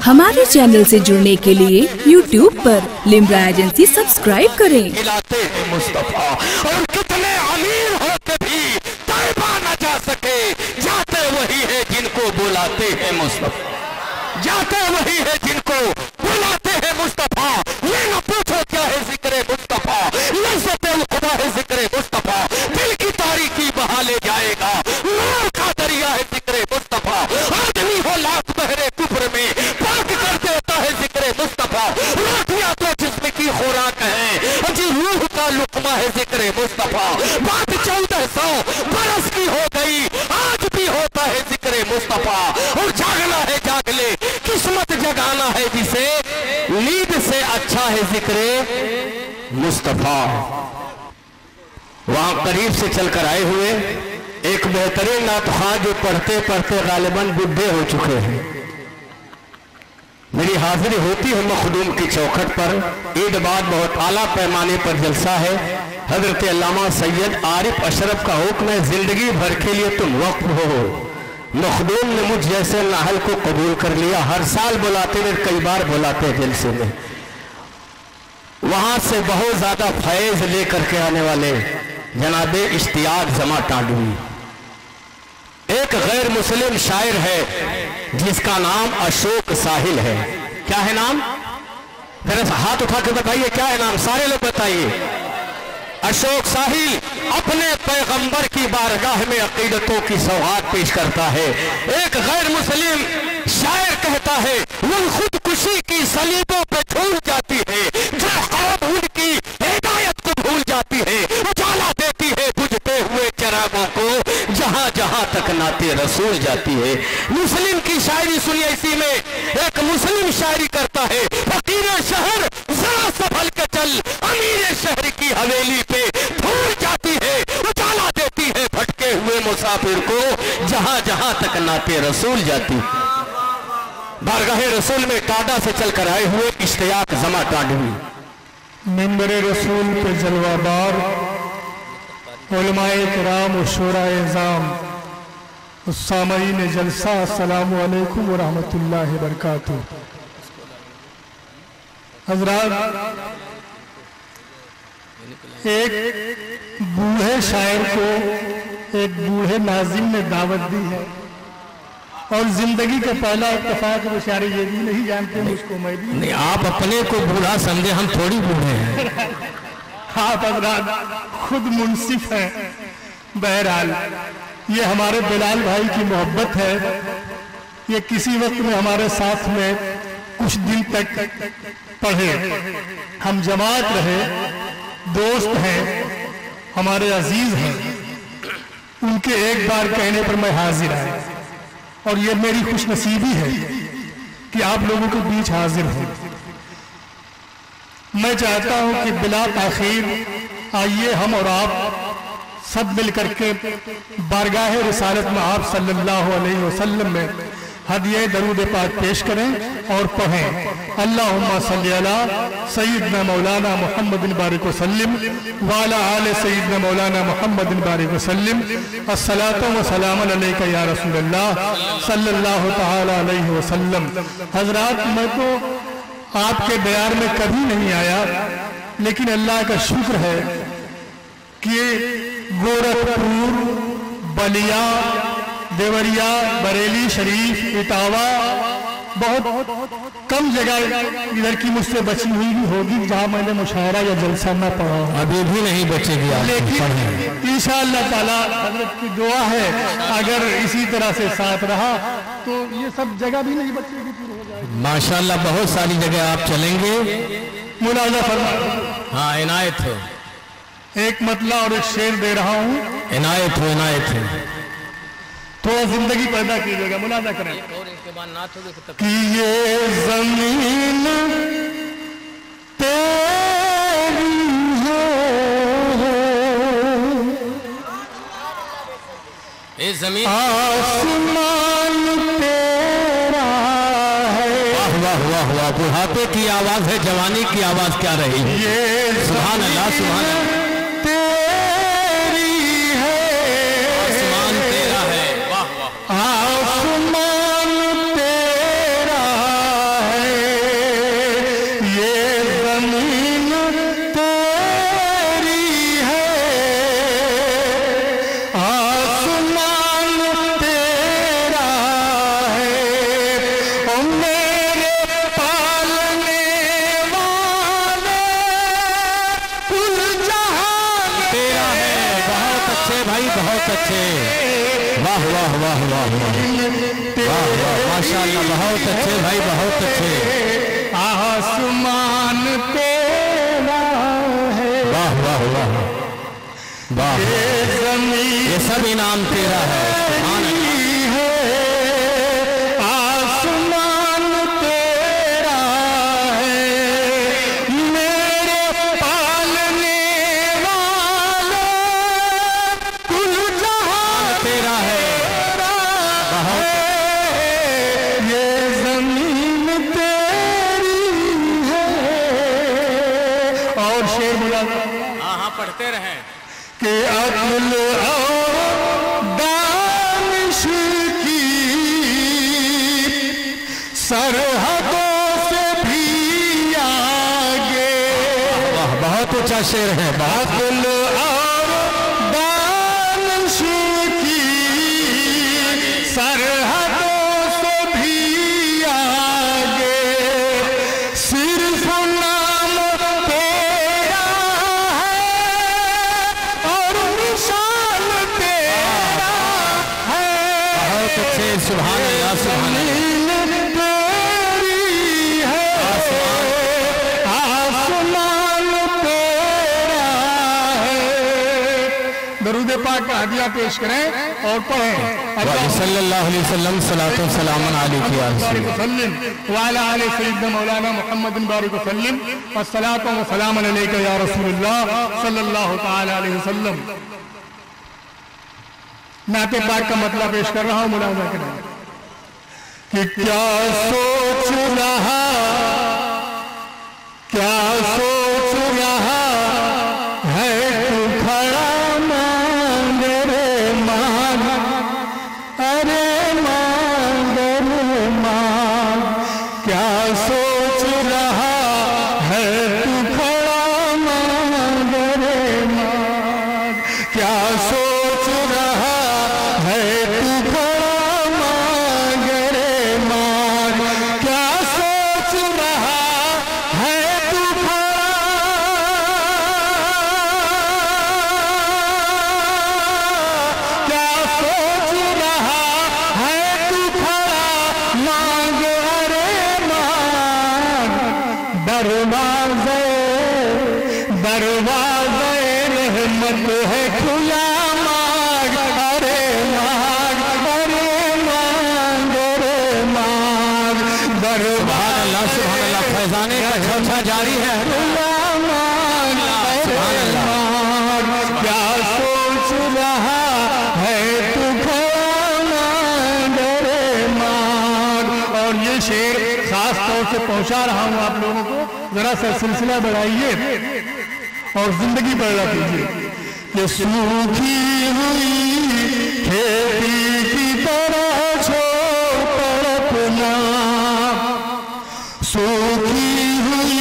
हमारे चैनल से जुड़ने के लिए YouTube पर लिम्रा एजेंसी सब्सक्राइब करें। खिलाते हैं मुस्तफा और कितने अमीर हो के भी तैबा न जा सके, जाते वही है जिनको बुलाते हैं मुस्तफा, जाते वही है जिनको बुलाते हैं मुस्तफा। ये न पूछो क्या है जिक्र मुस्तफा, लज़्ज़त खुदा है जिक्र मुस्तफा, दिल की तारीकी बहा ले जाएगा, नूर का दरिया है जिक्र मुस्तफा। आदमी हो लाख बहरे कुफ्र में पाक कर देता है जिक्र मुस्तफा। रोटियां तो जिस्म की खुराक है, अजी रूह का लुक़मा है जिक्र मुस्तफा। बात 1400 बरस की हो गई, आज भी होता है जिक्र मुस्तफा। और जागना है जाग ले, किस्मत जगाना है जिसे, नींद से अच्छा है जिक्र मुस्तफा। वहां करीब से चलकर आए हुए एक बेहतरीन नातख़्वां जो पढ़ते पढ़ते गालिबन बुढ़े हो चुके हैं। मेरी हाजिरी होती है मखदूम की चौखट पर। ईद बाद बहुत आला पैमाने पर जलसा है। हजरत अल्लामा सैयद आरिफ अशरफ का हुक्म है, जिंदगी भर के लिए तुम वक्फ हो। मखदूम ने मुझ जैसे नाहल को कबूल कर लिया। हर साल बुलाते हुए कई बार बुलाते हैं जलसे में। वहां से बहुत ज्यादा फैज लेकर के आने वाले जनाबे इश्तियाक जमा टांडवी, एक गैर मुस्लिम शायर है जिसका नाम अशोक साहिल है। क्या है नाम? जरा हाथ उठा के बताइए क्या है नाम, सारे लोग बताइए। अशोक साहिल अपने पैगंबर की बारगाह में अकीदतों की सौगात पेश करता है। एक गैर मुस्लिम शायर कहता है, वो खुदकुशी की सलीबों पे झूल जाती है जो कौम उनकी हिदायत को भूल जाती है, उजाला देती है बुझते हुए चिरागों को, जहां जहां तक नाते रसूल जाती है। मुस्लिम की शायरी सुनिए, इसी में एक मुस्लिम शायरी करता है, फकीर शहर जरा संभल के चल, अमीर शहर की हवेली पे धूल जाती है, उजाला देती है भटके हुए मुसाफिर को, जहां जहां तक नाते रसूल जाती। बारगाहे रसूल में टाडा से चलकर आए हुए इश्तियाक जमा टांडवी, मिंबरे रसूल पे जलवादार उलमाए किराम और शोराए इज़ाम, सामईन जलसा, अस्सलामु अलैकुम व रहमतुल्लाहि व बरकातुहू। हज़रात, एक बूढ़े शायर को एक बूढ़े नाज़िम ने दावत दी है और जिंदगी का पहला इत्तेफाक बेचारे ये भी नहीं जानते मुझको, मैं भी नहीं। आप अपने को बूढ़ा समझे, हम थोड़ी बूढ़े हैं। आप हज़रात खुद मुंसिफ हैं। बहरहाल ये हमारे बिलाल भाई की मोहब्बत है। ये किसी वक्त में हमारे साथ में कुछ दिन तक पढ़े, हम जमात रहे, दोस्त हैं, हमारे अजीज हैं। उनके एक बार कहने पर मैं हाजिर आया और ये मेरी खुशनसीबी है कि आप लोगों के बीच हाजिर हूं। मैं चाहता हूं कि बिला ताखीर आइए हम और आप सब मिल करके बारगाह रिसालत में आप सल्लल्लाहु अलैहि वसल्लम में हदिये दरूद पाक पेश करें और पढ़ें। अल्लाहुम्मा सल्ली अला सय्यिदना मौलाना मुहम्मदिन बारिक वसल्लिम व अला आले सय्यिदना मौलाना मुहम्मदिन बारिक वसल्लिम। अस्सलातु व सलामुन अलैका या रसूलल्लाह सल्लल्लाहु तआला अलैहि वसल्लम। हजरात, मैं तो आपके बयान में कभी नहीं आया, लेकिन अल्लाह का शुक्र है कि गोरखपुर, बलिया, देवरिया, बरेली शरीफ, इटावा, बहुत कम जगह इधर की मुझसे बची हुई भी होगी जहां मैंने मुशायरा या जलसा न पढ़ा। अभी भी नहीं बचेगी, लेकिन इंशाअल्लाह ताला हज़रत की दुआ है, अगर इसी तरह से साथ रहा तो ये सब जगह भी नहीं बचेगी, पूरी हो जाएगी। माशाअल्लाह बहुत सारी जगह आप चलेंगे। मुलाजा फरमा। हाँ, इनायत हो। एक मतला और एक शेर दे रहा हूँ, इनायत हो, इनायत हो। थोड़ा जिंदगी पैदा कीजिएगा, मुलाजा करें। कि ये जमीन तेरी है, ये जमीन आसमान तेरा है। वाह वाह वाह वाह, बुढ़ापे की आवाज है, जवानी की आवाज क्या रही? ये सुभान अल्लाह, सुभान अल्लाह। आसमान तेरा मेरे पालने वाले कुल जहान तेरा है। बहुत अच्छे भाई, बहुत अच्छे, वाह वाह वाह वाह वाह वाह वाह, माशाअल्लाह, बहुत अच्छे भाई, बहुत अच्छे। आसमान तेरा है, वाह वाह वाह वाह, ये सब इनाम तेरा है। सुभान अल्लाह। आसमान तेरा है, मेरे पालने वाले कुल जहान तेरा है। ये जमीन तेरी है। और शेर बोला, हाँ पढ़ते रहे कि अक्ल और दानिश की सरहदों से भी आगे। वाह, बहुत ऊंचा शेर है। अक्ल और दानिश की सरहदों से भी आगे। सिर्फ नाम तेरा है और निशान तेरा है। बहुत अच्छे, सुभान अल्लाह, सुभान अल्लाह। तेरी है, आसमान तेरा है। दरूद पाक का हदिया पेश करें और पढ़ें। सल्लल्लाहु अलैहि वसल्लम सलातो सलामन अलैहि वाला आले सय्यदना मौलाना मुहम्मद बारिक वसल्लम वस्सलातु व सलामुन अलैका या रसूलुल्लाह सल्लल्लाहु तआला अलैहि वसल्लम। नाते पाक का मतलब पेश कर रहा हूं, मुलाजा करें कि क्या सोच रहा, क्या सोच रहा है तू खड़ा मांग रे मांग, अरे मांग रे मांग। क्या सोच रहा है तू खड़ा मांग रे मांग। क्या सोच रहा है तू खड़ा मांग रे मांग। क्या सोच रहा है तू खड़ा, क्या सोच रहा है तू खड़ा मांग अरे मांग। दरवाज़े दरवाज़े रहमत है खुला मांग अरे मांग, अरे मांग अरे मांग। सुभान अल्लाह, सुभान अल्लाह। फैजाने का चर्चा जारी है। खुला मांग अरे मांग। क्या सोच रहा है तू खड़ा मांग अरे मांग। और ये शेर खास तौर से पहुंचा रहा हूं आप लोगों को, जरा सा सिलसिला बढ़ाइए और जिंदगी बढ़ा कीजिए। कि सूखी हुई खेती की तरह छोड़ तड़पना, सूखी हुई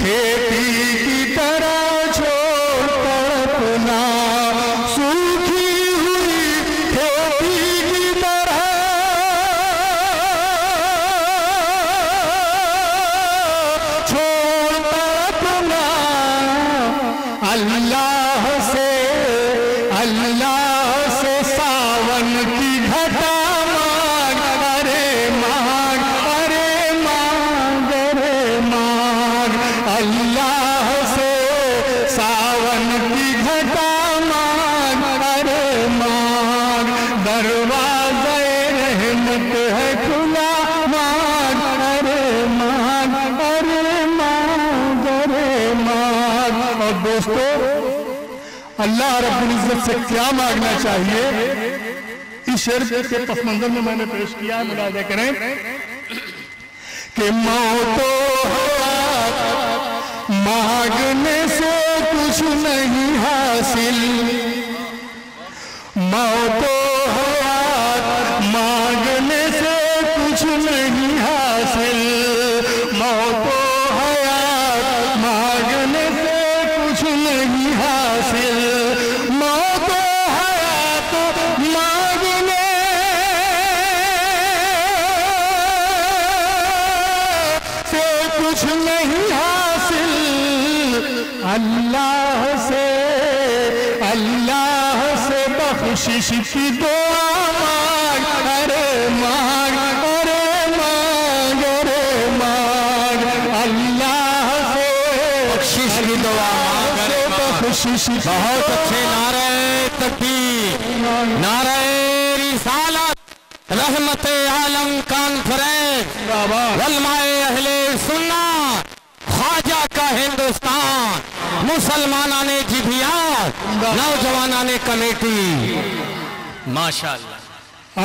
खेती की तरह छोड़ तड़पना, सूखी हुई खेती की तरह छोड़ तड़पना। अल्लाह से सावन की घटा मांग अरे मांग, अरे मांग अरे मांग। अल्लाह से सावन की घटा मांग अरे मांग। दरवाज़े रहमत है खुला मांग अरे मांग, अरे मांग अरे मांग। और दोस्तों, अल्लाह रब्बुल इज्जत से क्या मांगना चाहिए, इस शेर के पस मंजर में मैंने पेश किया है, मुलाजा करें कि मौतो हयात मांगने से कुछ नहीं हासिल, मौतो हयात मांगने से कुछ नहीं हासिल, मौतो हयात मांगने से कुछ नहीं हासिल, मौतो हयात मांगने कुछ नहीं हासिल अल्लाह से बख्शिश की दुआ मांग, अरे मांग, अरे मांग, अरे मांग, अल्लाह से बख्शिश की दुआ मांग, अरे बख्शिश। बहुत अच्छे नारे तकबीर, नारे रिसालत, रहमत आलम कॉन्फ्रेंस, उलमाए अहले सुन्नत, ख्वाजा का हिंदुस्तान, मुसलमाना ने जिभियात, नौजवाना ने कमेटी। माशाअल्लाह।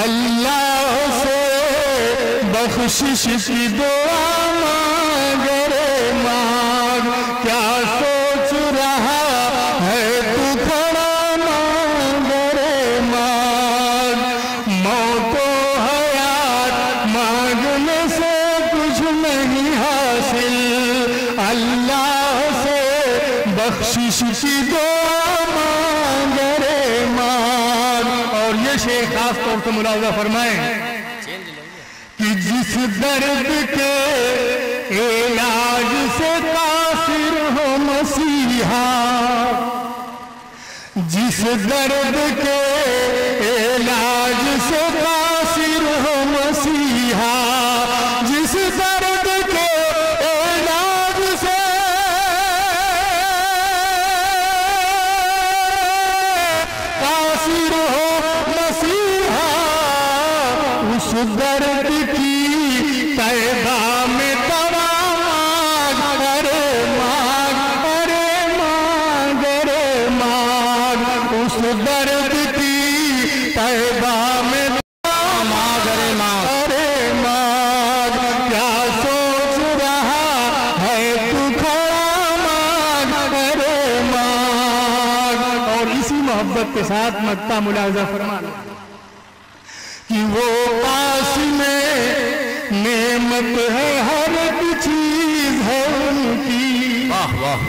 अल्लाह से बख्शिश की दुआ मांग, रे मांग, क्या सोच रहा है तू खड़ा मांग, रे मांग, मौत हयात मांगने से कुछ नहीं हासिल अल्लाह से बख्शिश की दुआ मांग, रे मांग। और ये शेख खास तौर से मुलाजा फरमाए कि जिस दर्द के इलाज से कासिर हो मसीहा, जिस दर्द के इलाज से कासिर हो मसीहा, जिस दर्द के इलाज से कासिर हो मसीहा, उस दर्द की तैबा में दवा मांग, अरे मांग, अरे मांग, अरे मांग, उस दर्द की तैबा में दवा मांग, अरे मांग, अरे मांग, क्या सोच रहा है तू खड़ा मांग, अरे मांग। और इसी मोहब्बत के साथ मक्ता मुलाजा फरमाना कि वो पास में नेमत है, हर एक चीज है उनकी। वाह वाह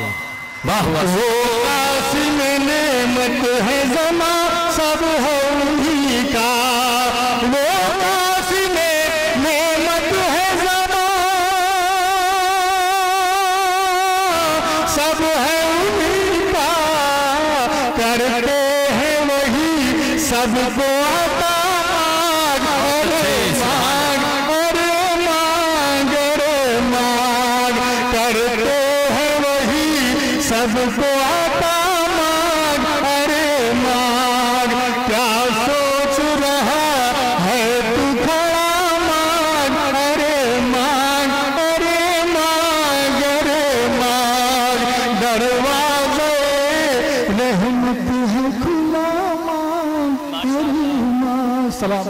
वाह वाह। वो पास में नेमत है, ज़मा सब है उन्हीं का। वो पास में नेमत है, ज़मा सब है उन्हीं का। करते हैं वही सबको अता, अरे मांग, अरे मांग, अरे मांग, करते हैं वही सबको अता मांग, अरे मांग, क्या सोच रहा है तू खड़ा मांग, अरे मांग, अरे मांग, अरे मांग, दरवाज़े रहमत है खुला मांग, अरे मांग। सलाम।